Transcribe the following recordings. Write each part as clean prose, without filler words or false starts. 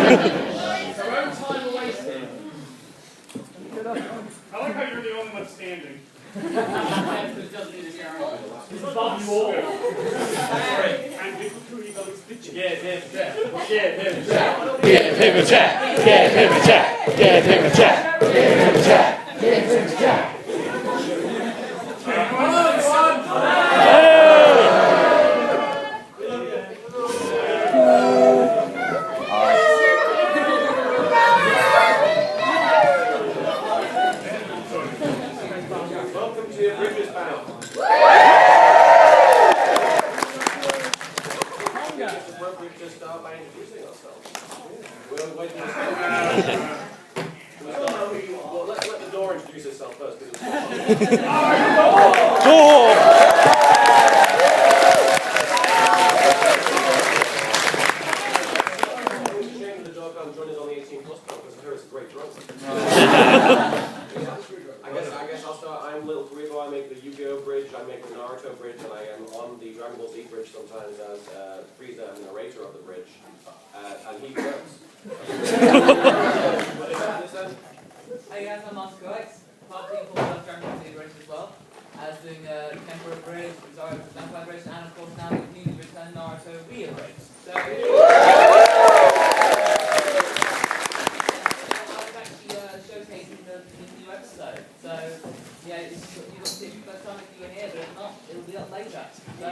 own time wasted. I like how you're the only one standing. It's above you all. And this is who he goes to Give him a check. Give him a check. Give him a check. Give him a check. Give him a check. Give him a check. Give him a check. Come on, son. Welcome to the Abridged panel. It's appropriate to start by introducing ourselves. We'll wait for well, let the door introduce itself first. Door! Shame the dog joined us on the 18 plus club because I hear it's a great drug. I guess I'll start. I'm Little Karibo. I make the Yu-Gi-Oh! Bridge, I make the Naruto Bridge, and I am on the Dragon Ball Z Bridge sometimes as Frieza and narrator of the bridge. And he works. What is that? Hey guys, I'm Oscar X. Part of the Dragon Ball Z Bridge as well. As doing Temporary Bridge, Vampire Bridge, and of course now the newly returned Naruto Ria Bridge. So, I was actually showcasing the new episode. So, yeah, you've got to see if you've got time if you were here, but if not, it'll be up later. So,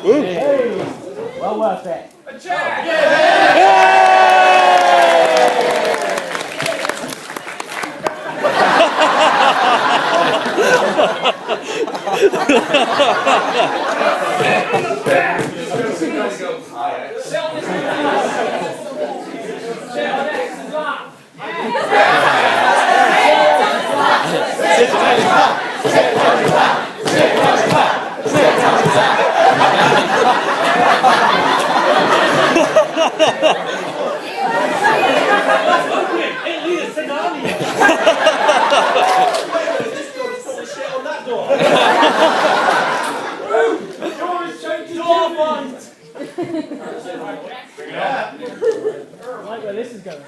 Hey, well worth it. A check! Like where this is going.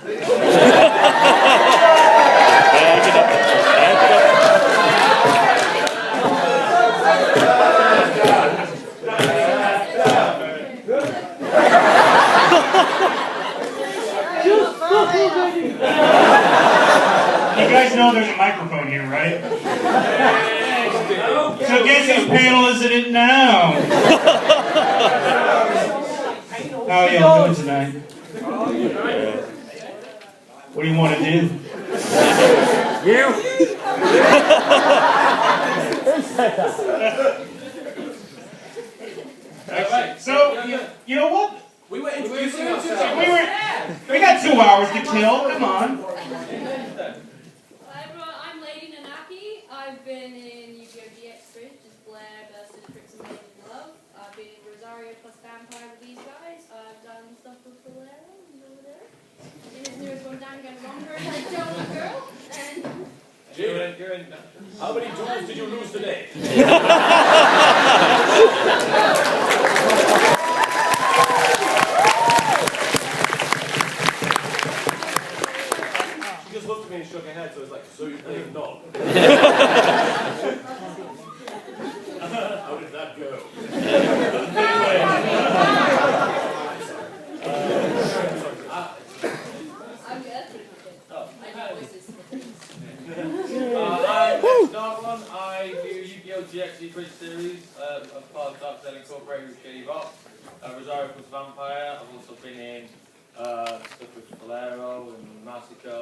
You guys know there's a microphone here, right? So guess whose panel is it in now? How are y'all doing tonight? What do you want to do? You? Who said that? So, you know what? We were introducing ourselves. We got 2 hours to kill. Come on. Hi everyone, I'm Lady Nanaki. I've been in Yu-Gi-Oh! GX Bridge as Blair versus Tricks and Maiden Love. I've been in Rosario plus Vampire with these guys. I've done stuff with Valero and over there. In his newest one, Dangan Longer and like Donut Girl. And How many duels did you lose today? She just looked at me and shook her head, so it's like, so you played a dog. How did that go? I'm good. I do voices. I do Yu-Gi-Oh! GX Bridge series. I'm part of Dark Cell Incorporated with Shady Rock. Rosario plus Vampire. I've also been in stuff with Valero and Masico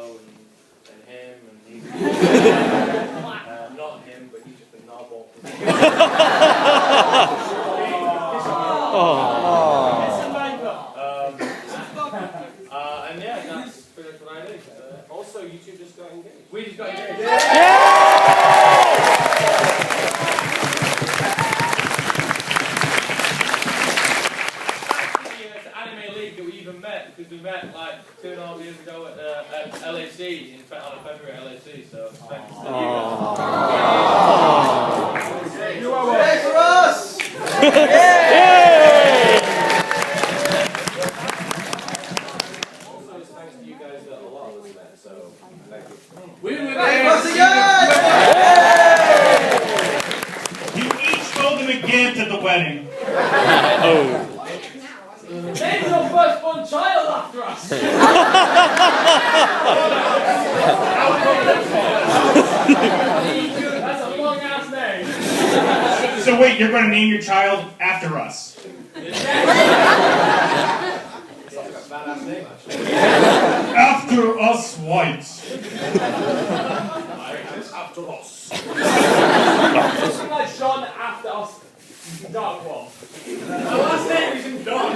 and him and he's not him, but he's just a narwhal. And yeah, that's pretty much what I do. Also, you two just got engaged. We just got engaged. Anime League that we even met because we met like 2.5 years ago at LAC in on a February at LAC. So thanks to you. You are welcome. For us! Also, after us. That's a long ass name. So wait, you're going to name your child after us? Badass name, actually. After us whites. After us. Something like Sean after us. Dark one. My last name isn't Don.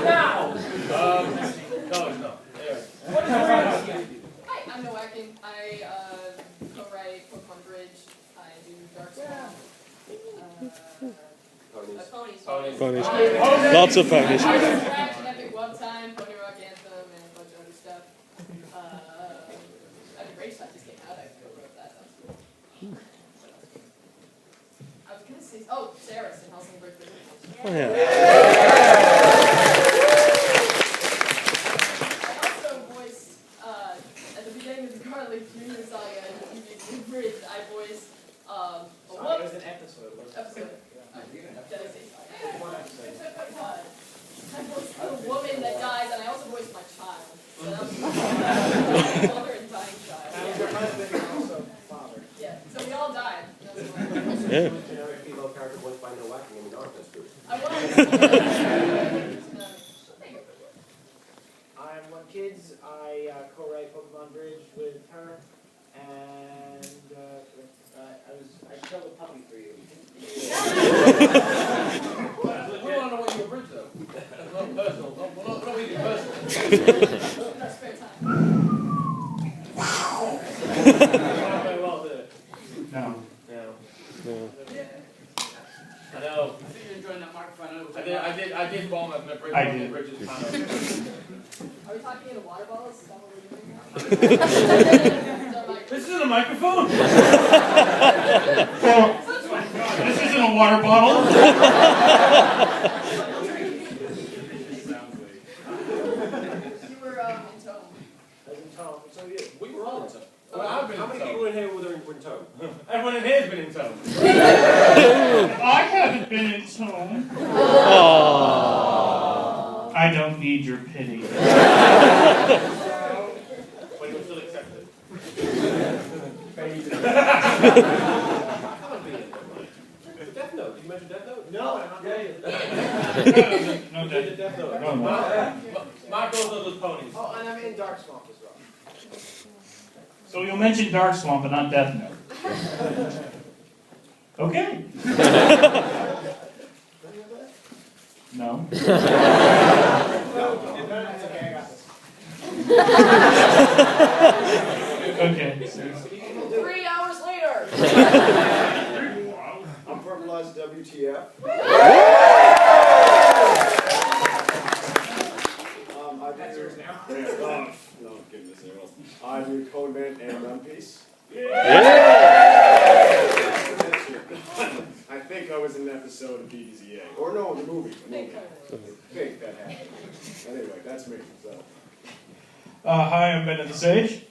Now. No, it's not. Anyway. What is your name? Hi, I'm Noah Akin. I co-write Pokemon Abridged. I do Dark Swamp. Ponies. Ponies. Lots of ponies. I was Interaction Epic one time, Pony Rock Anthem, and a bunch of other stuff. Epic Race Time just came out. I co-wrote that. That was cool. I was gonna say, Sarah's in Helsingborg. Oh, yeah. I also voiced, at the beginning of the Garlic Junior Saga and the Bridge, I voiced, a woman. It was an episode. Episode. Did I say I voiced a woman that dies, and I also voiced my child. So that was mother and dying child. And your husband and also father. Yeah, so we all died. That's why. Yeah. Generic female character voiced by no whacking in the darkness group. I was. I'm One Kids. I co-write Pokemon Bridge with her, and I killed a puppy for you. We want to know what you abridged though. That's not personal. We're not really personal. In our spare time. Very well, do it. No. No. No. I know. I think you're enjoying that microphone. I did bomb a bridge I did. Bridges panel. Are we talking in a water bottle? Is that what we're doing now? This isn't a microphone. Well, this isn't a water bottle. You were in tone. I was in tone. So you. We were all in tow. Well, I've been How in many tow. people in here were in tow? Everyone in here has been in tow. I haven't been in tone. Aww. I don't need your pity. When you were still accepted. Death Note. Did you mention Death Note? No, I'm not going to. No, You did Death Note. No. Mark also does ponies. Oh, and I'm in Dark Swamp as well. So you'll mention Dark Swamp, but not Death Note. Okay. No. That's okay, I got this. Okay. 3 hours later. I'm Purpleized WTF. That's yours now. No, goodness, anyone else. I do Codeman and One Piece. I think I was in an episode of BDZA. Or no, the movie. I think that happened. Anyway, that's me. So. Hi, I'm Ben of the Sage.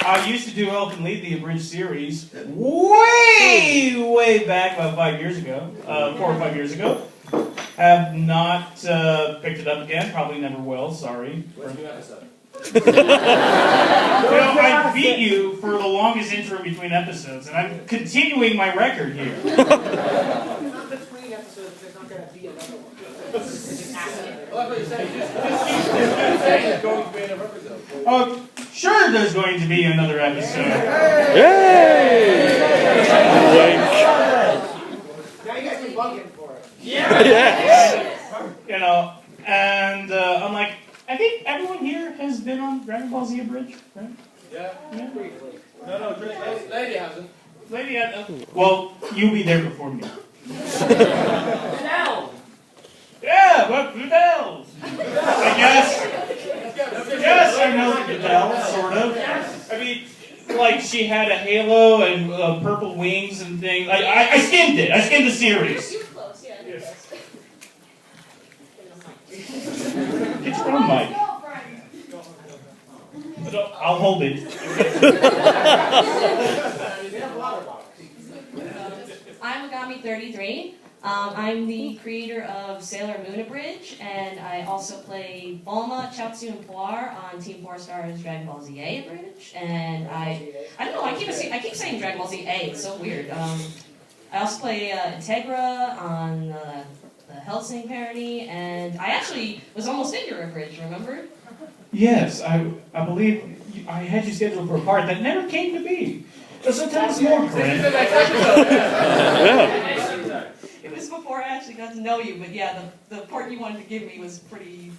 I used to do Elfen Lied, the Abridged series, way back, about 5 years ago, 4 or 5 years ago. Have not picked it up again, probably never will, sorry. What's the new episode? I beat you for the longest intro between episodes, and I'm continuing my record here. Not between episodes, there's not going to be another one. Just ask it. Well, that's what you're saying. Just saying it's going to be another episode. Sure, there's going to be another episode. Yay! Wink. Now you guys can bug him for it. Yes. You know, and unlike, I think everyone here has been on Dragon Ball Z Abridged, right? Yeah. Yeah. Briefly. No, lady hasn't. Lady, well, you'll be there before me. Now. Yeah, but who knows? I guess. Yes, I know Adele, sort of. I mean, like, she had a halo and purple wings and things. I skimmed it. I skimmed the series. You were close, yeah. Yes. It's from Mike. I'll hold it. We have water bottles. I'm Amagami33. I'm the creator of Sailor Moon Abridged, and I also play Bulma, Chaozu, and Puar on Team 4 Star's Dragon Ball Z A Abridged. And I don't know, I keep saying Dragon Ball Z A, it's so weird. I also play Integra on the Hellsing parody, and I actually was almost in your Abridged, remember? Yes, I believe I had you scheduled for a part that never came to be. So tell us more, Corinne. It was before I actually got to know you, but yeah, the part you wanted to give me was pretty...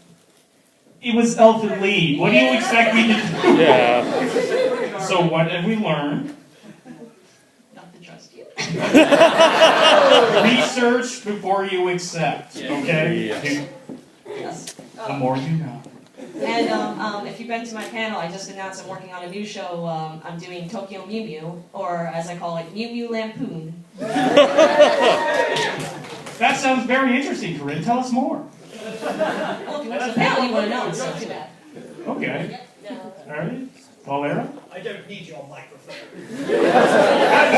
It was Elfen Lied. What do you expect me to do? Yeah. So what have we learned? Not to trust you. Research before you accept, okay? Yes. The more you know. And if you've been to my panel, I just announced I'm working on a new show. I'm doing Tokyo Mew Mew, or as I call it, Mew Mew Lampoon. That sounds very interesting, Corinne. Tell us more. Well, if you went to the panel, you want to know. It's not too bad. Okay. All right. Valera? I don't need your microphone.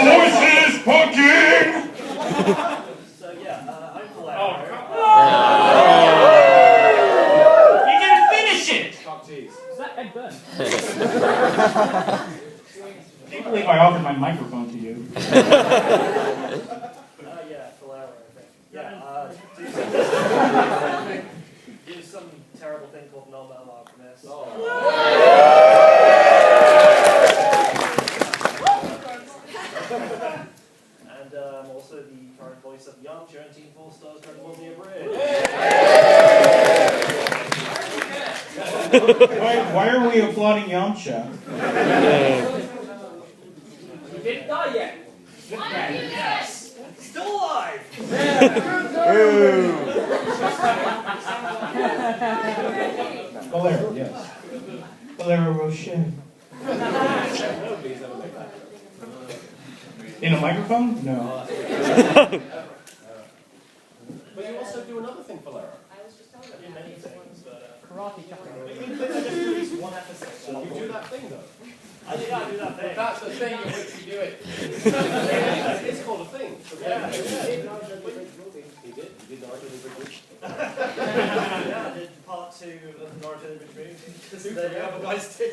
Voices poking! So yeah, I'm Valera. Oh, come on! You didn't finish it! Cock tease. Is that Ed Burn? I can't believe I offered my microphone to you. Yeah, Valera, I think. Yeah, do some terrible thing called No Mel Alchemist. And I'm also the current voice of Yamcha in Team 4 Stars Dragon Ball Z Abridged. Why are we applauding Yamcha? You didn't die yet. Yes! Still alive! Valera, yes. Valera Roche. In a microphone? No. But you also do another thing for Lara. I was just telling I do you. many things, but Karate Chakra. I just do at least one episode. You do that thing though. I do that thing. That's the thing in which you do it. It's called a thing. Yeah. He did. He did Naruto the Bridge. Yeah, I did part 2 of Naruto the Bridge movie. Just the other guys did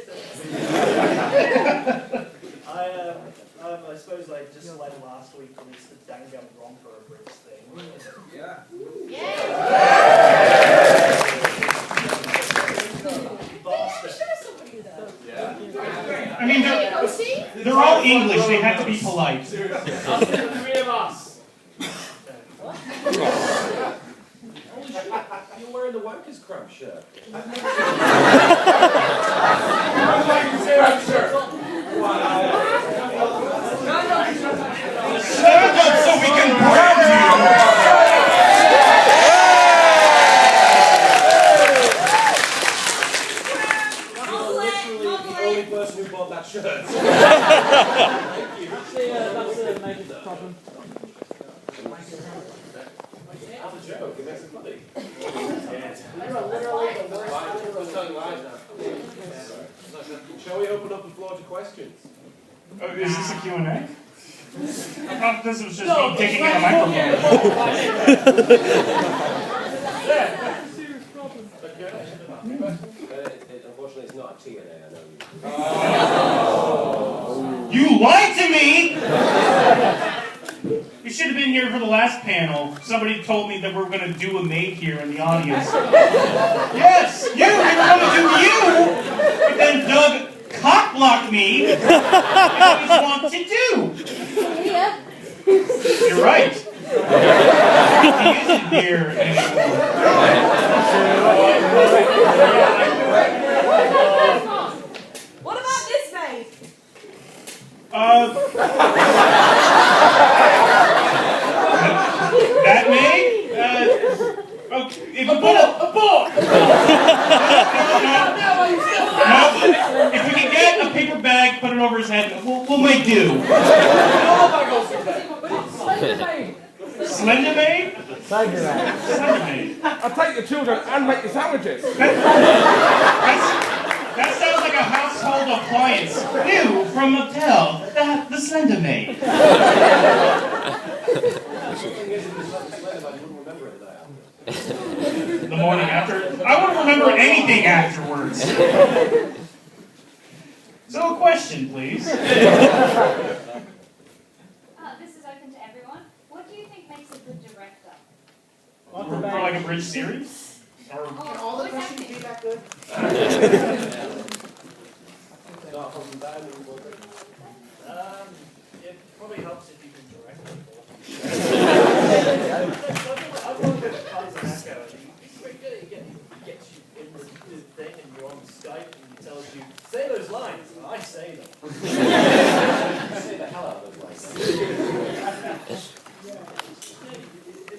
I suppose like just like last week released the Dangam Romper Bridge thing. Yeah. I mean, they're all English. They have to be polite. Us, the 3 of us. Holy shit, you're wearing the Wankers Cramp shirt. Stand up so we can brand you! You're literally the only person who bought that shirt. Thank you. That's a major problem. That's a joke. It makes it funny. Shall we open up the floor to questions? Oh, is this a Q&A? I thought this was just me taking in a microphone. Unfortunately, it's not a T&A, I know You lied to me! You should have been here for the last panel. Somebody told me that we were going to do a maid here in the audience. Yes, you! We were going to do you! But then Doug cock-blocked me. That's what he wants to do. Yeah. You're right. He isn't here anymore. What about this maid? That maid? If you put if we can get a paper bag, put it over his head, we'll make do. Slender maid? Slender maid. I'll take your children and make your sandwiches. That sounds like a household appliance. New from Mattel, the Slender maid. the morning after. I wouldn't remember anything afterwards. So a question, please. This is open to everyone. What do you think makes a good director? For like a bridge series? Or Can all the questions be that good? Not from bad, It probably helps if you can direct people. I've worked with Cons and Echo, and he's pretty good. He gets you in the thing, and you're on Skype, and he tells you, say those lines, and I say them. say the hell out of those lines. I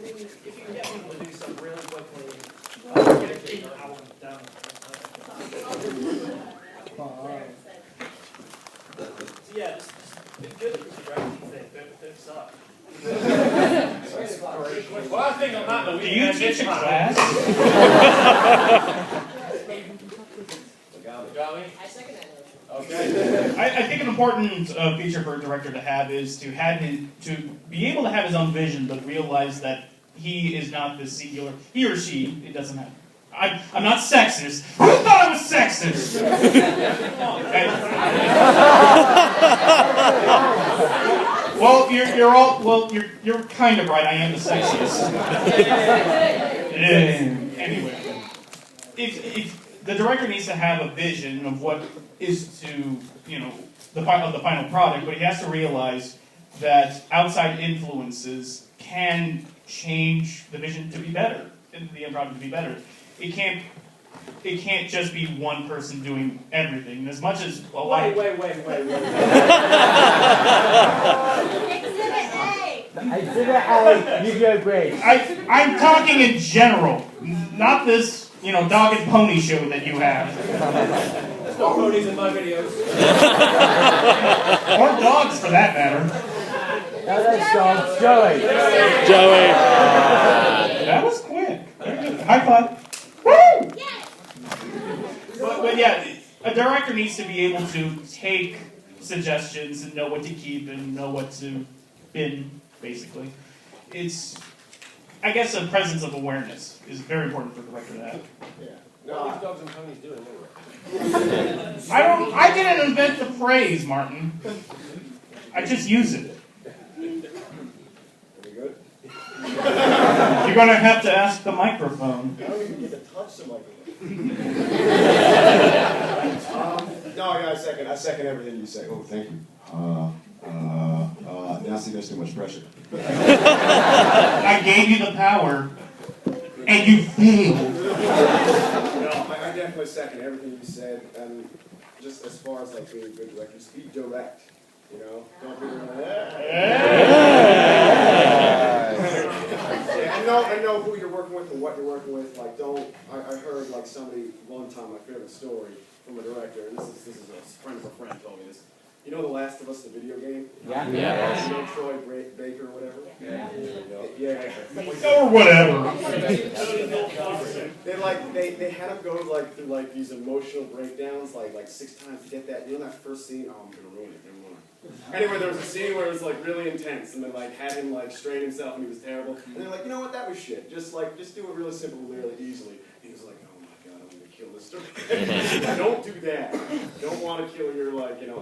mean, if you can get people to do stuff really quickly, get a big album down. So yeah, just be good at the directing thing, don't suck. Well, I think on that note, do you teach a class? I second it. Okay. I think an important feature for a director to have is to be able to have his own vision, but realize that he is not the singular. He or she, it doesn't matter. I'm not sexist. Who thought I was sexist? Well, you're kind of right. I am the sexiest. Anyway, if the director needs to have a vision of what is to, the final product, but he has to realize that outside influences can change the vision to be better, and the end product to be better. It can't just be one person doing everything. And as much as a lot Wait. Exhibit A, Yu-Gi-Oh! Bridge. I'm talking in general, not this, dog and pony show that you have. There's no ponies in my videos. Or dogs, for that matter. No, that's dogs. Joey. Joey. That was quick. Very good. High five. Woo! But yeah, a director needs to be able to take suggestions and know what to keep and know what to bin, basically. I guess a presence of awareness is very important for a director to have. Yeah. What are these dogs and ponies doing anyway? I didn't invent the phrase, Martin. I just use it. Pretty good. You're gonna have to ask the microphone. I don't even get to touch the microphone. No, I got a second. I second everything you say. Oh, thank you. Now see, there's too much pressure. I gave you the power, and you failed. No, I definitely second everything you said, and just as far as like being a good director, just be direct. Don't be I know who you're working with and what you're working with. Like, I heard like somebody one time, my favorite story from a director, and this is a friend of a friend told me this. You know The Last of Us, the video game? Yeah. You know Troy Baker or whatever? Yeah. Or whatever. They had him go through like these emotional breakdowns like 6 times to get that. You know that first scene? Oh, I'm gonna ruin it. Never mind. Anyway, there was a scene where it was like really intense, and then like had him like strain himself, and he was terrible. And they're like, you know what? That was shit. Just do it really simple, really easily. He was like, oh my god, I'm gonna kill this story. Don't do that. Don't want to kill your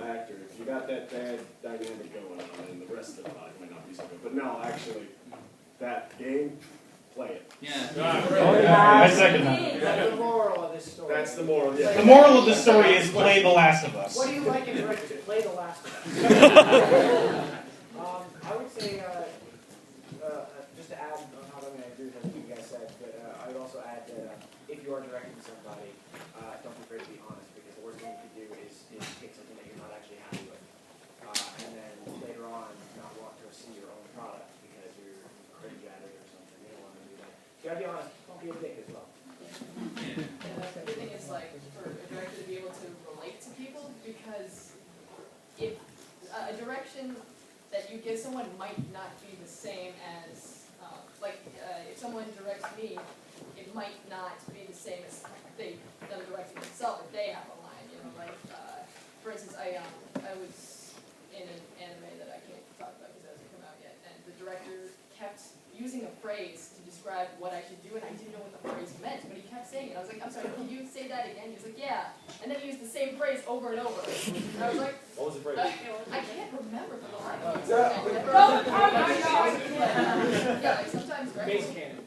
actor. If you got that bad dynamic going on, and the rest of the product might not be so good. But no, actually, that game, play it. I second that. That's the moral of this story. That's the moral. Yeah. The moral of the story is play The Last of Us. What do you like in directing? Play The Last of Us. I would say, just to add on how I'm going to agree with everything you guys said, but I would also add that if you are directing somebody, don't be afraid to be honest, because the worst thing you can do is take something that you're not actually happy with, and then later on not want to see your own product because you're cringe at it or something. You don't want to do that. You gotta be honest. Don't be a dick as well. And that's the thing is like for a director to be able to relate to people, because if a direction that you give someone might not be the same as if someone directs me, it might not be the same as them directing themselves if they have a line. For instance, I was in an anime that I can't talk about because it hasn't come out yet, and the director kept using a phrase to describe describe what I should do, and I didn't know what the phrase meant, but he kept saying it. I was like, I'm sorry, can you say that again? He was like, yeah. And then he used the same phrase over and over. And I was like, What was the phrase? I can't remember for the life of me. Yeah, like sometimes, right? Base cannon.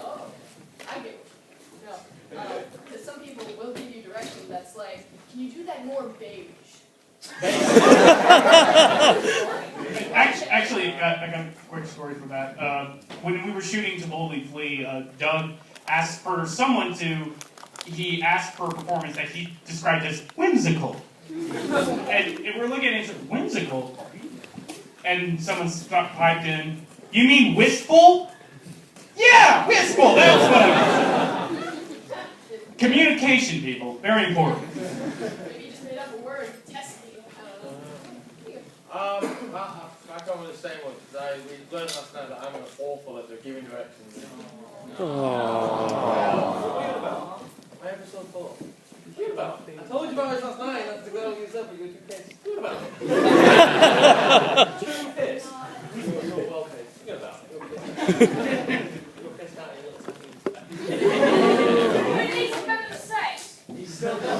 Oh, I get it. No, because some people will give you direction that's like, can you do that more beige? Actually, I got a quick story for that. When we were shooting To Boldly Flee, Doug asked for someone to. He asked for a performance that he described as whimsical, and we're looking at it and said, whimsical, and someone piped in, "You mean wistful?" Yeah, wistful. That's what I meant. Communication, people, very important. Maybe you just made up a word, test me. I come with the same one because we learned last night that I'm awful at giving directions. My episode 4. Forget about it. I told you about it last night. That's the girl you said, but you're too pissed. Forget about it. Too pissed. You're well pissed. Forget about it. You're pissed out of your little tiny. Who needs to remember the sex? He's still got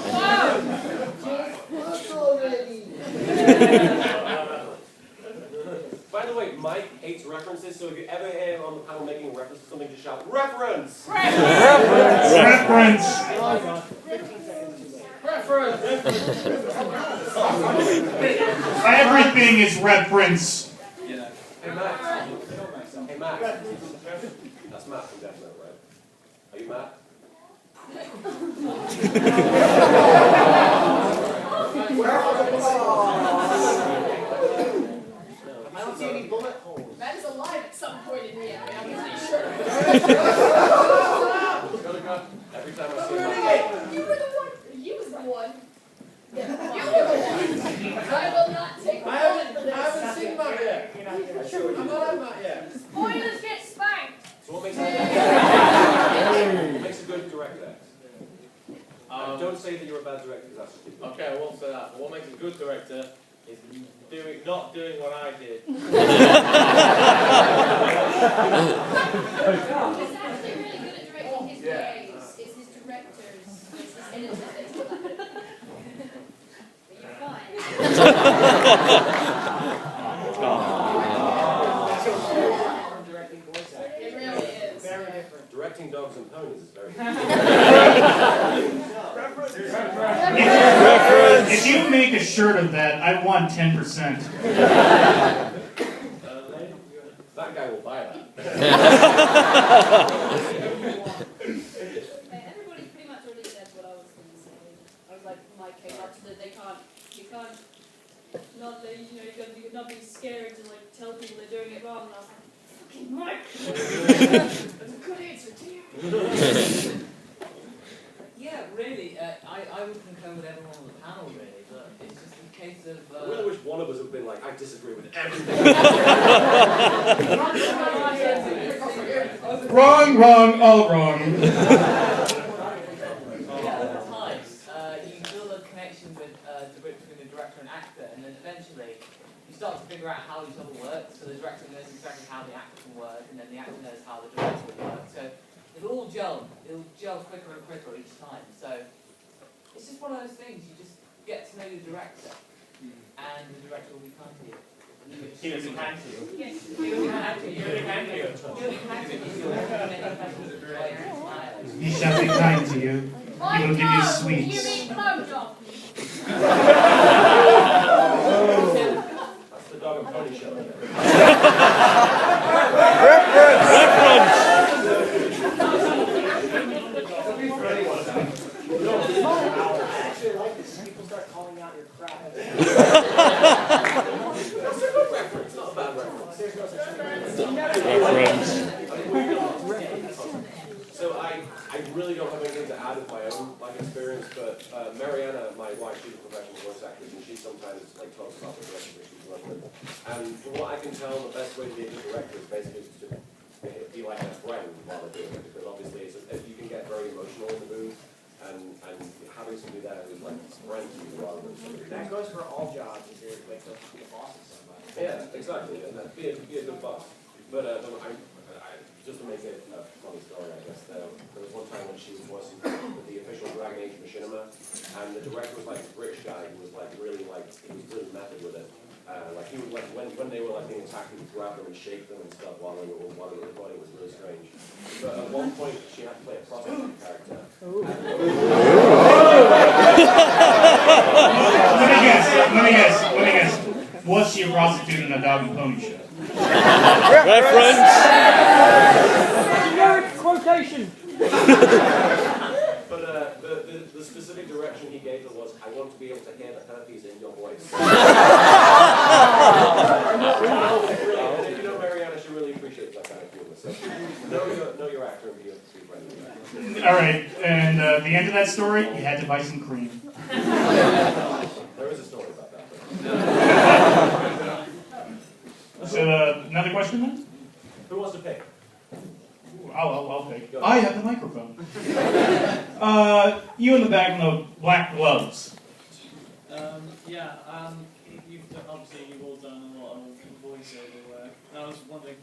By the way, Mike hates references, so if you ever hear him on the panel making a reference to something, just shout, reference! Reference! Everything is reference. Hey, Matt. Hey, Matt. That's Matt from Death Note, right? Are you Matt? I don't see any bullet holes. Matt is alive at some point in the anime, I'm pretty sure. Every time I see him, You were the one. You was the one. Yeah, you were the one. I will not take I haven't seen Matt yet. I'm not had Matt yet. Spoilers get spanked. So what makes a good director? Don't say that you're a bad director, because that's stupid. Okay, I won't say that. But what makes a good director is not doing what I did. It's actually really good at directing his plays. It's his directors. It's his editors that's not that good. But you're fine. Directing voice acting. It really is. Very different. Directing dogs and ponies is very If you make a shirt of that, I want 10%. That guy will buy that. Everybody pretty much already said what I was going to say. I was like, Mike came up to that you can't not let, you not be scared to like tell people they're doing it wrong. And I was like, fucking Mike. That's a good answer, too. Yeah, really, I would concur with everyone on the panel, really, but it's just a case of... I really wish one of us had been like, I disagree with everything. Wrong, all wrong. Over time, you build a connection with between the director and actor, and then eventually you start to figure out how each other works. So the director knows exactly how the actor can work, and then the actor knows how the director will work. So it'll all gel. It'll gel quicker and quicker each time. So it's just one of those things. You just get to know the director, and the director will be kind to you. He was kind to you. Yes. He'll be kind to you. He'll be kind to you. He'll be kind to you. He'll have many questions for you. He shall be kind to you. He will give you sweets. You mean blowjob? That's the dog and pony show. Reference! I actually like this. People start calling out your crap. That's a good reference, not a bad reference. There's no such thing. Reference. So I really don't have anything to add of my own life experience, but Mariana, my wife, she's a professional voice actress, and she sometimes like talks about the directors that she's worked with. And from what I can tell, the best way to be a good director is basically just to be like a friend while they're doing it, because obviously you can get very emotional in the booth, and having somebody there who's like friends with you rather than somebody. That goes for all jobs, if you're like the boss of somebody. Yeah, exactly. And be a good boss. But just to make it a funny story, I guess, there was one time when she was working with the official Dragon Age machinima, and the director was like a British guy who was like really method with it. Like he would like when they were like being attacked, he would grab them and shake them and stuff while they were recording. It was really strange. But at one point, she had to play a prostitute character. Let me guess. Was she a prostitute in a dog and pony show? Reference. Quotation. But the specific direction he gave her was, I want to be able to hear the herpes in your voice. And if you know Mariana, she really appreciates that kind of humor. So know your actor and be friendly with that. All right, and the end of that story, you had to buy some cream. There is a story about that. So another question then? Who wants to pick? I'll pick. I have the microphone. You in the back in the black gloves. Obviously you've all done a lot of voiceover work. And I was wondering,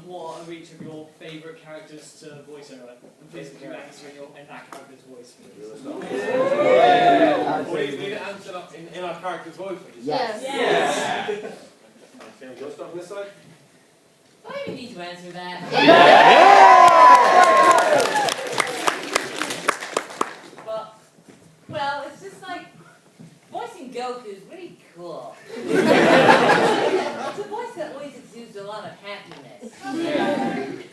what are each of your favourite characters to voiceover? And physically answer in that character's voice. We need to answer in our character's voice. Yes. You want to start on this side? I don't even need to answer that. Well, it's just like voicing Goku is really cool. It's a voice that always exudes a lot of happiness.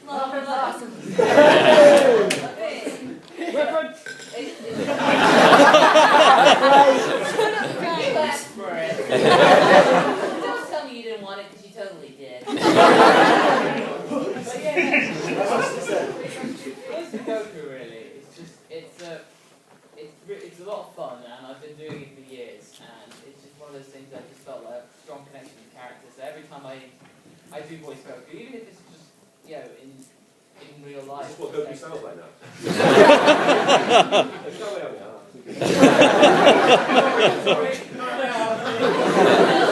Love. Reference. You asked for it. Don't tell me you didn't want it because you totally did. But yeah, voicing Goku really, it's a lot of fun, and I've been doing it for years, and it's just one of those things that I just felt like a strong connection with the character. So every time I do voice Goku, even if it's just in real life. This is what Goku sounds like now.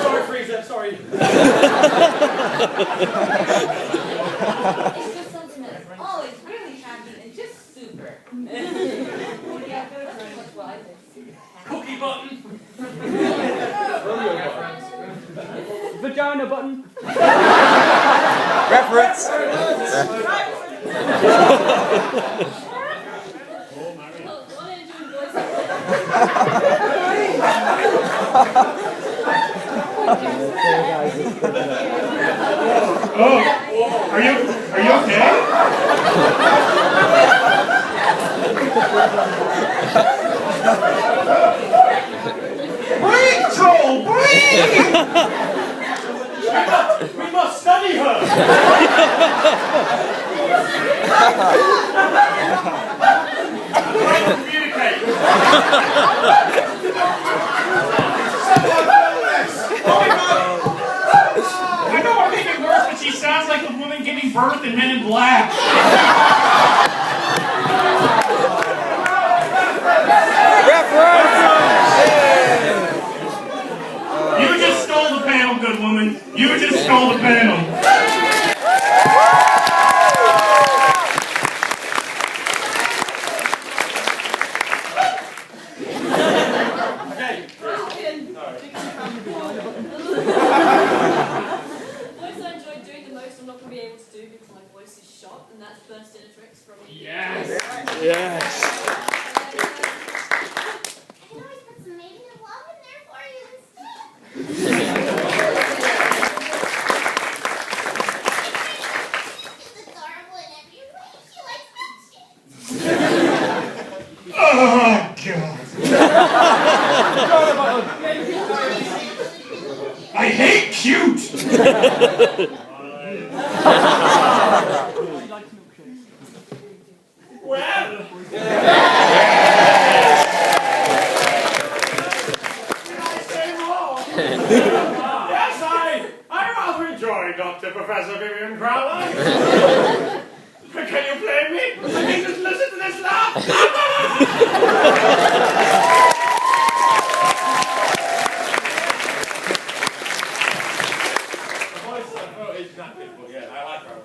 Sorry, Frieza, sorry. It's just something that's always really happy and just super. Yeah, that's much what I think. Cookie button. Vagina button. Reference. Oh, are you okay? Breathe, Troll, breathe! We must study her. Communicate. I know I'm making worse, but she sounds like the woman giving birth in Men in Black. You just stole the panel, good woman. You just stole the panel. Voice I enjoyed doing the most, I'm not going to be able to do because my voice is shot, and that's Burst Tricks from Yes. Yes. I can always put some maybe of love in there for you instead. She's adorable in every way. She likes milkshakes. Oh, God. I hate cute! Well. Yes, I rather enjoy Dr. Professor Vivian Crowler. Can you play me? I mean, just listen to this laugh. It's not good, but yeah, I like her.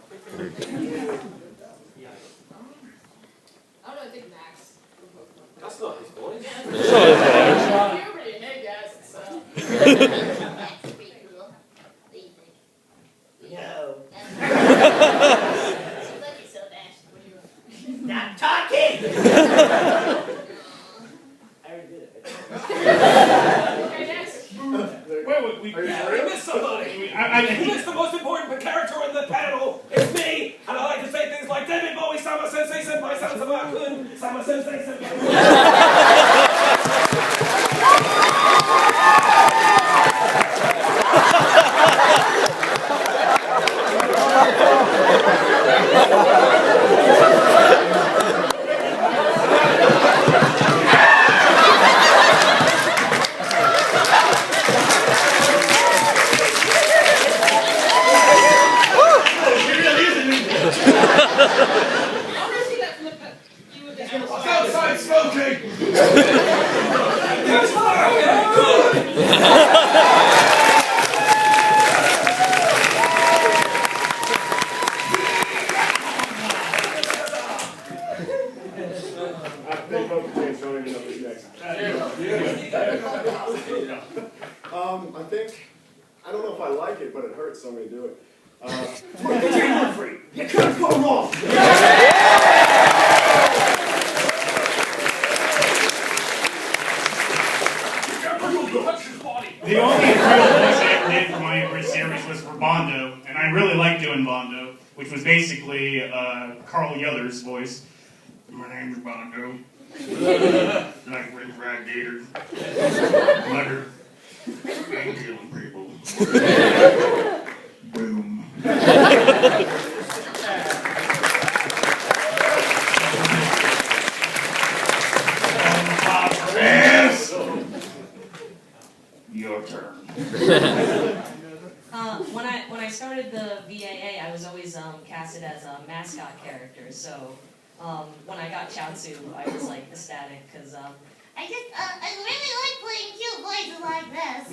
I don't know, I think Max. That's not his voice. Puberty, hey guys, it's That's pretty cool. What do you think? No. She look at so dashed. what do you Stop talking! I already did it. Okay, next. Wait, we missed somebody. I Who is the most important character in the panel? It's me, and I like to say things like David Bowie, Sama Sensei, Senpai, Sama Alcon, Sama Sensei, Senpai. Outside smoking! That's fine! Good! Big vote for James, don't even know who's next. I think, I don't know if I like it, but it hurts, so I'm going to do it. You can't go wrong! The only real voice I ever did for my Abridged series was for Bondo, and I really liked doing Bondo, which was basically Carl Yeller's voice. My name is Bondo. Like Red Rag Gator. Mugger. I'm killing people. Boom. Your turn. When I started the VAA, I was always casted as a mascot character. So when I got Chaozu, I was like ecstatic because I really like playing cute voices like this.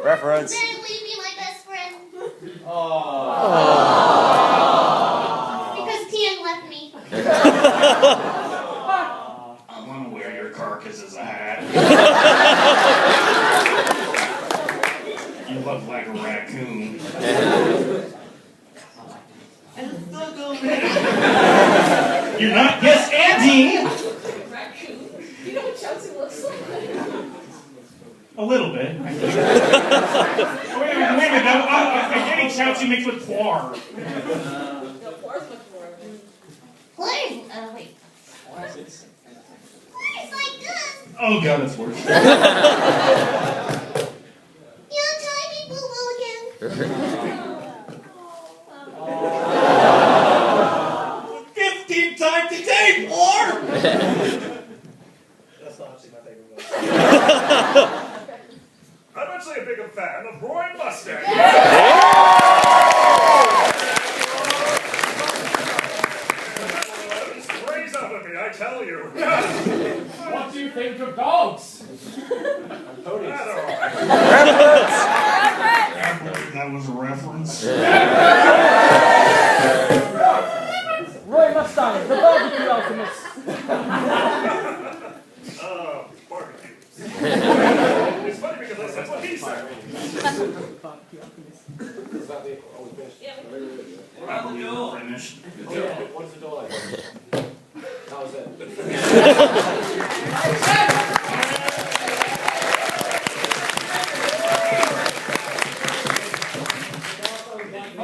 Reference. Then will you be my best friend? Because Tian left me. I want to wear your carcass as a hat. You look like a raccoon. You're not? Yes, Andy! Raccoon? You know what Chelsea looks like? A little bit. Wait a minute. I'm getting Chaozu mixed with Poir. No, Poir's much more of it. Wait. Where's like this? Oh god, that's worse. You tiny boo-boo again. 15 times today, Poir! That's not actually my favorite voice. I'm actually a bigger fan of Roy Mustang. Raise up with me, I tell you. What do you think of dogs? And ponies. That was a reference. Roy Mustang, the barbecue alchemist. Barbecue. It's funny because that's what he said. Is that the, oh, we finished? Yeah, We're finished. What is the door like? That was it.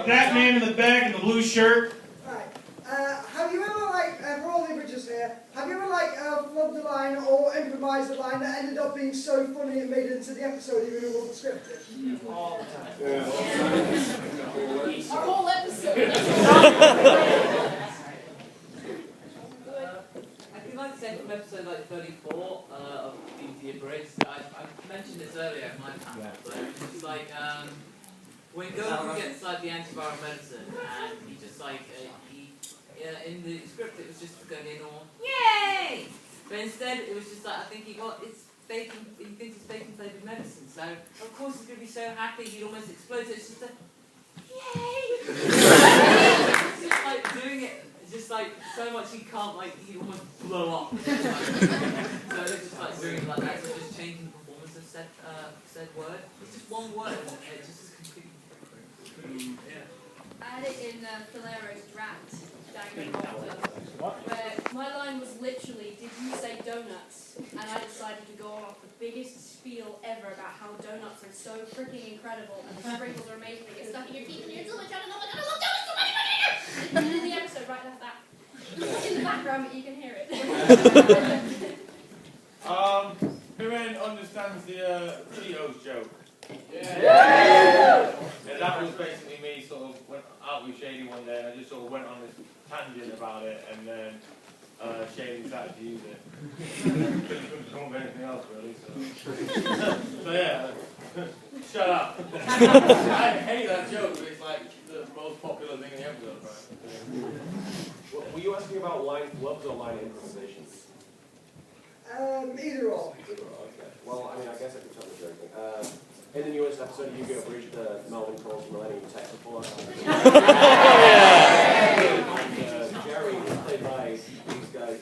That man in the back in the blue shirt. Right. Have you ever, for all the Abridgers here, have you ever, flubbed a line or improvised a line that ended up being so funny it made it into the episode even if it wasn't scripted? All the time. Our whole episode. I think like the same from episode 34 of the Abridged. I mentioned this earlier in my panel, but it's like when Goku gets like the antiviral medicine, and he just like in the script it was just going to be normal, yay! But instead it was just like I think he thinks it's bacon flavored medicine, so of course he's going to be so happy he'd almost explode. So it's just a yay! It's just like doing it. Just like so much he can't, like he'd almost blow up. So it's just like doing it like that, so just changing the performance of said word. It's just one word and it just is completely different. Yeah. I had it in Filero's draft, Dagger where my line was literally, did you say donuts? And I decided to go off the biggest spiel ever about how donuts are so freaking incredible and the sprinkles are amazing. They get stuck in your teeth and you're so much, oh my god, I love donuts so much! And in the episode, right left that. In the background, but you can hear it. Who understands the Cheetos joke? Yeah. And that was basically me sort of went out with Shady one day and I just sort of went on this tangent about it and then Shady started to use it. Couldn't come up with anything else really, so. So yeah, shut up. I hate that joke, but it's like the most popular thing in the episode, right? Were you asking about line flubs or line improvisations? Either or. Okay. Well, I mean, I guess I could tell the joke. In the newest episode of Yu-Gi-Oh! Abridged, Melvin calls Millennium tech support. Jerry is played by these guys'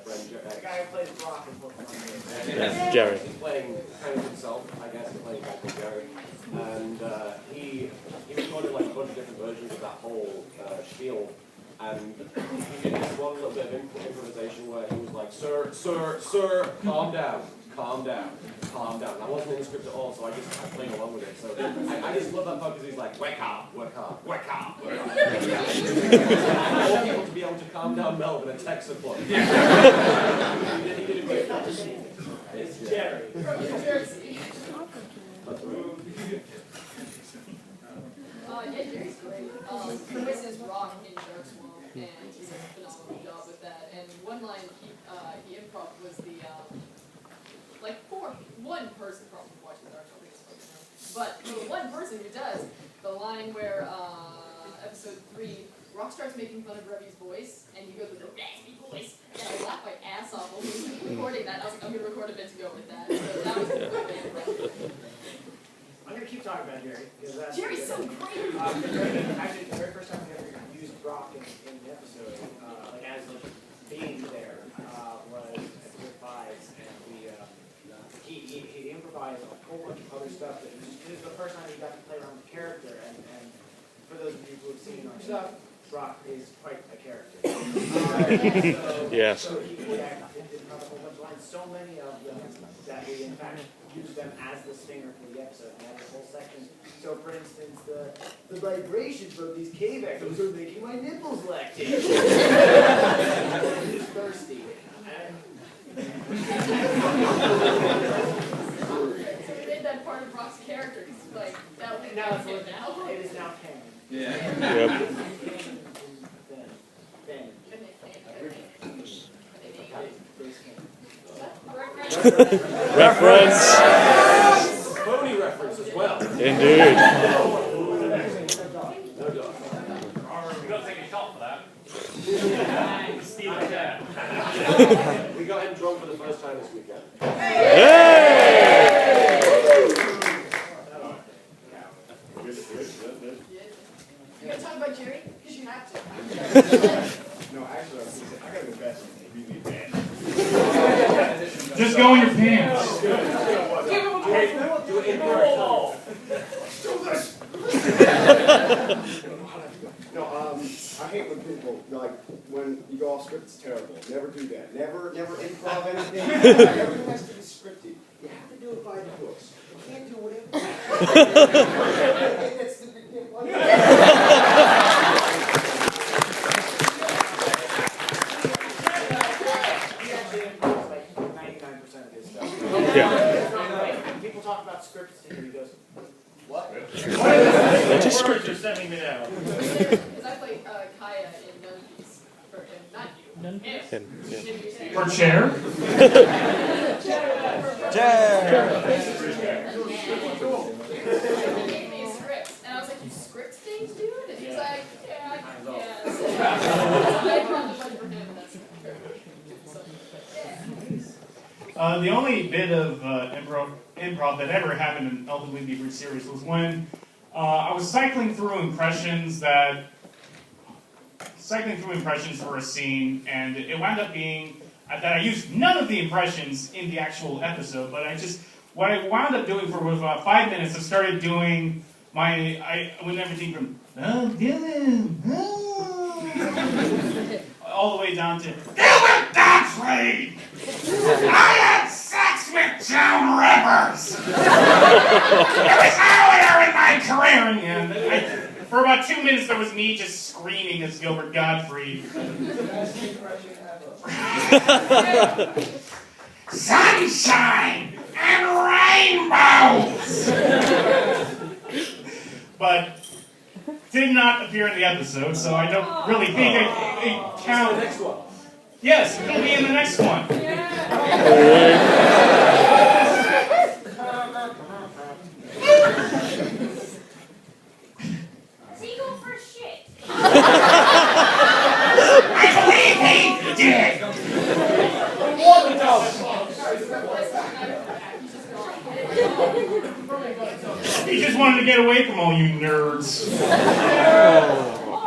friend Jerry. The guy who plays Brock in Pokemon. Jerry. He's playing kind of himself, I guess, he's playing back with Jerry. And he recorded like a bunch of different versions of that whole spiel. And he did this one little bit of improvisation where he was like, sir, calm down. Calm down. That wasn't in the script at all, so I played along with it. So I just love that part because he's like, wake up. I want people to be able to calm down Melvin and tech support. He did a great job. It's Jerry. From New Jersey. Yeah, Jerry's great. He voices Rock in Shark Swamp, and he does a phenomenal job with that. And one line he improv was the one person probably watches our show, but the one person who does the line where episode 3, Rock starts making fun of Revy's voice, and he goes with a raspy voice, and I laughed my ass off when we were recording that. I was like, I'm gonna record a bit to go with that. So that was a good bit. I'm going to keep talking about Jerry. Jerry's so great! Actually, the very first time we ever used Brock in the episode, like as a being there, was at Good Fives, and he improvised a whole bunch of other stuff. That it was the first time he got to play around with the character, and for those of you who have seen our stuff, Brock is quite a character. Yes. So he did a whole bunch of lines, so many of them that we in fact used them as the stinger for the episode. And had a whole section. So for instance, the vibrations from these cave echoes are making my nipples lactate. He's thirsty. So we made that part of Brock's character, because like, that was Now it's now. it is now canon. Yeah. Yep. Reference. Phony reference as well. Indeed. We've got to take a shot for that. We got him drunk for the first time this weekend. You gonna talk about Jerry? Because you have to. No, actually, I gotta go best. Really bad. Just go in your pants. Do it in person. Do this! No, I hate when people, like, when you go off script, it's terrible. Never do that. Never improv anything. Everything has to be scripted. You have to do it by the books. You can't do whatever. That's the big thing. People talk about scripts and he goes, what? What script you're sending me now? Because I played Kaya in None Piece. For him, not you. None Piece? Or chair? He gave me a script, and I was like, The only bit of improv that ever happened in Elfen Lied, the Abridged series was when I was cycling through impressions for a scene, and it wound up being that I used none of the impressions in the actual episode, but what I wound up doing for about 5 minutes, I started doing I went everything from Dylan, all the way down to Dylan Godfrey! I had sex with Joan Rivers! It was earlier in my career! And for about 2 minutes, there was me just screaming as Gilbert Godfrey. Sunshine and rainbows! But did not appear in the episode, so I don't really think it counts. Next one. Yes, it'll be in the next one. Seagull for shit. I believe he did. He just wanted to get away from all you nerds.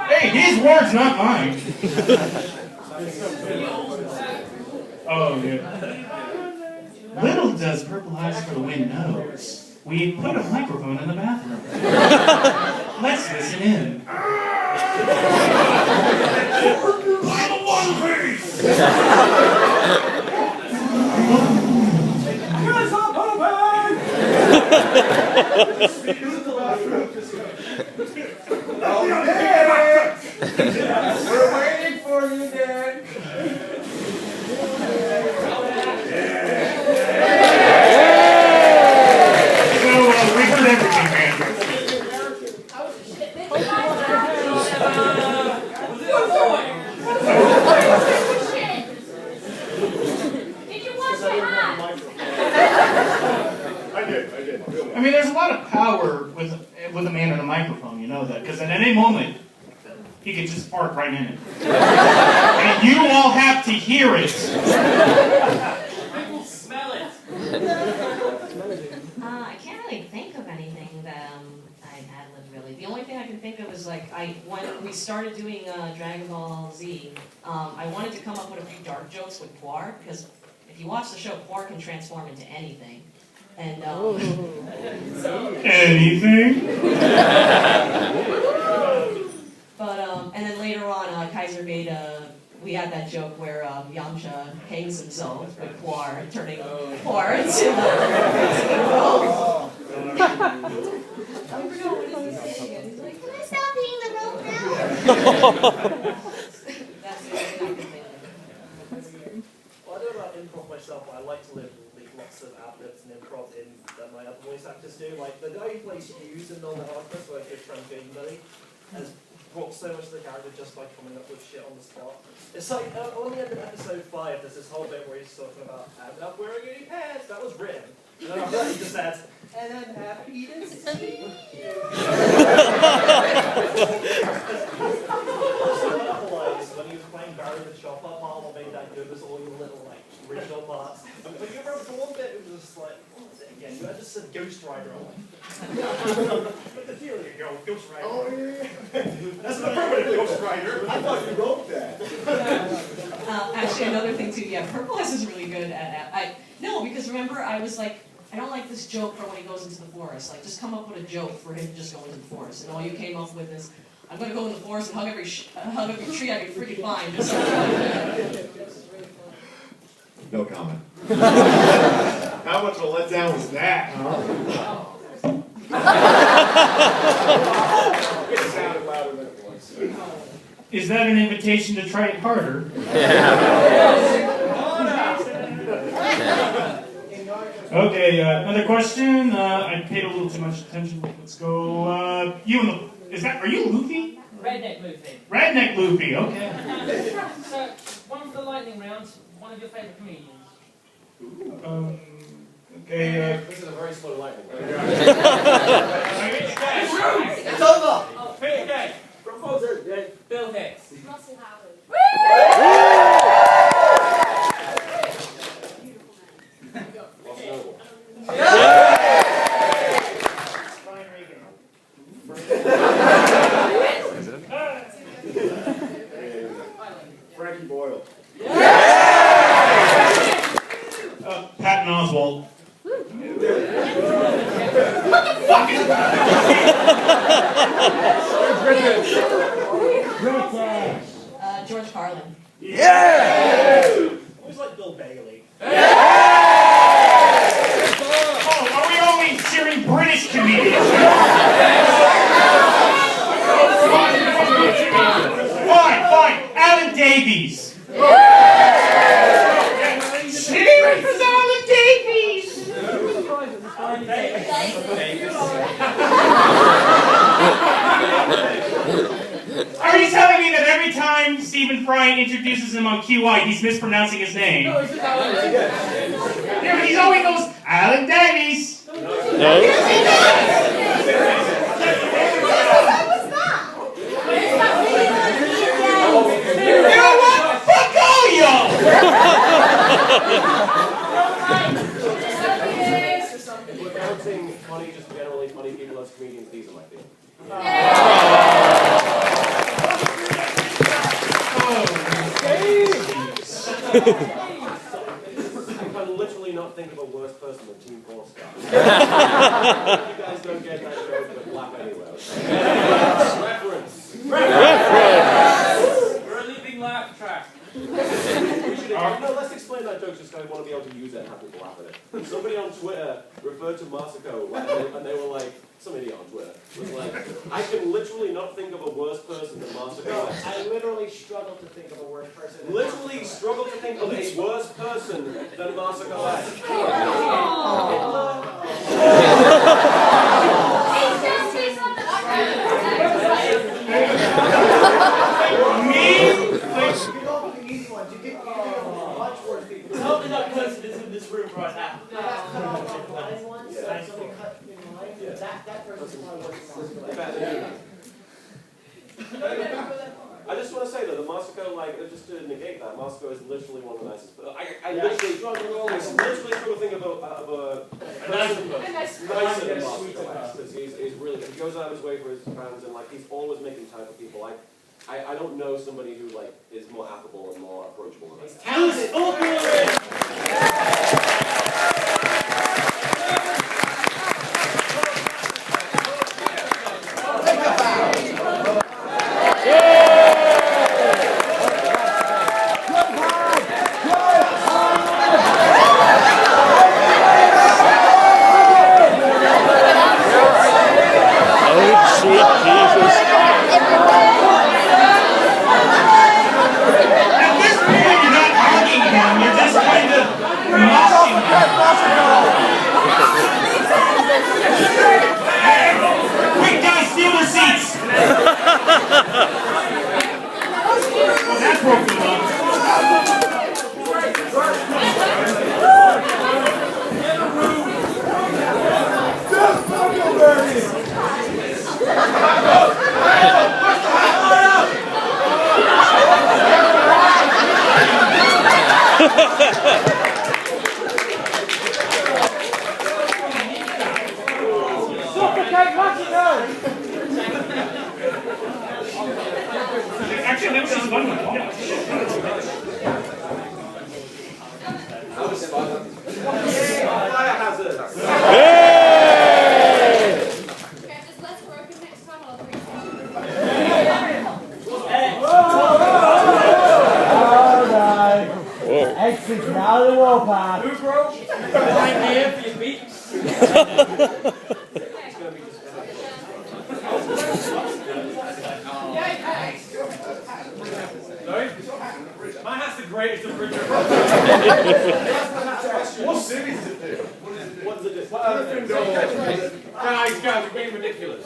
Hey, his words, not mine. Oh, yeah. Little does Purple Eyes for the Wind knows, we put a microphone in the bathroom. Let's listen in. I'm a one piece! We're waiting for you, Dan. So, we heard everything, man. Did you wash my hands? I did. I mean, there's a lot of power with a man in a microphone, you know that, because at any moment, he could just fart right in it. And you all have to hear it. People smell it. I can't really think of anything that I ad-libbed really. The only thing I can think of is like when we started doing Dragon Ball Z, I wanted to come up with a few dark jokes with Poir, because if you watch the show, Poir can transform into anything. And anything? But and then later on, Kaiser made we had that joke where Yamcha hangs himself with Poir, turning Poir into the rope. Can I stop being the rope now? That's the only thing I can think of. Well, I don't know about improv myself, but I like to leave lots of ad-libs and improv in that my other voice actors do. Like, the guy who plays Hughes in Nolan Harkness, where good friend Game Buddy, has brought so much to the character just by coming up with shit on the spot. It's like, on the end of episode 5, there's this whole bit where he's talking about, I'm not wearing any pants, that was written. And then after that he just adds, and I'm happy to see you. When he was playing Barry the Chopper, Marvel made that good with all your little, like, original parts. But you remember the one bit, it was just like, what was it again? You had just said Ghost Rider. I'm like, but the deal here, girl, Ghost Rider. Oh, yeah. That's an affirmative Ghost Rider. I thought you wrote that. Actually, another thing too, yeah, Purple Eyes is really good at no, because remember, I was like, I don't like this joke for when he goes into the forest. Like, just come up with a joke for him to just go into the forest. And all you came up with is, I'm going to go in the forest and hug every tree I can freaking find. Just No comment. How much of a letdown was that, huh? It sounded louder than it was. Is that an invitation to try it harder? Okay, another question. I paid a little too much attention. Let's go. Are you Luffy? Redneck Luffy. Redneck Luffy, okay. So, one for the lightning round, one of your favourite comedians. Okay, This is a very slow lightning. It's over! Oh, pick a game. Proposer, Bill Hicks. Russell Howard. Patton Oswalt. George Carlin. Always like Bill Bailey. Oh, are we only cheering British comedians? Fine. Alan Davies. Cheering for Alan Davies. Are you telling me that every time Stephen Fry introduces him on QI, he's mispronouncing his name? No, it's just Alan Davies. Yeah, but he's always goes, Alan Davies. No? You know what? Fuck all y'all! Counting funny, just generally funny people as comedians, these are my favorite. I can literally not think of a worse person than Team 4 Star. You guys don't get that joke, but laugh anyway. Reference. We're a living laugh track. No, let's explain that joke just because I want to be able to use it and have people laugh at it. Somebody on Twitter referred to Marsico and they were like, some idiot on Twitter was like, I can literally not think of a worse person than Marsico. I literally struggle to think of a worse person. Literally struggle to think of a worse person than Marsico. Totally not coincidence in this room right now. I just want to say that the Marsico, like, just to negate that, Marsico is literally one of the nicest. But I literally struggle to think of a person nicer than Marsico, because he's really good. He goes out of his way for his fans, and like he's always making time for people. Like, I don't know somebody who like is more affable and more approachable than that. Talented. Actually, that was just one. That was fun. Fire hazard. Okay, just less broken next time. I'll agree. Exit out of the warpath. Who broke? Right here for your beats. Sorry? Mine has the greatest Abridger. What series is it do? What does it do? Guys, we're being ridiculous.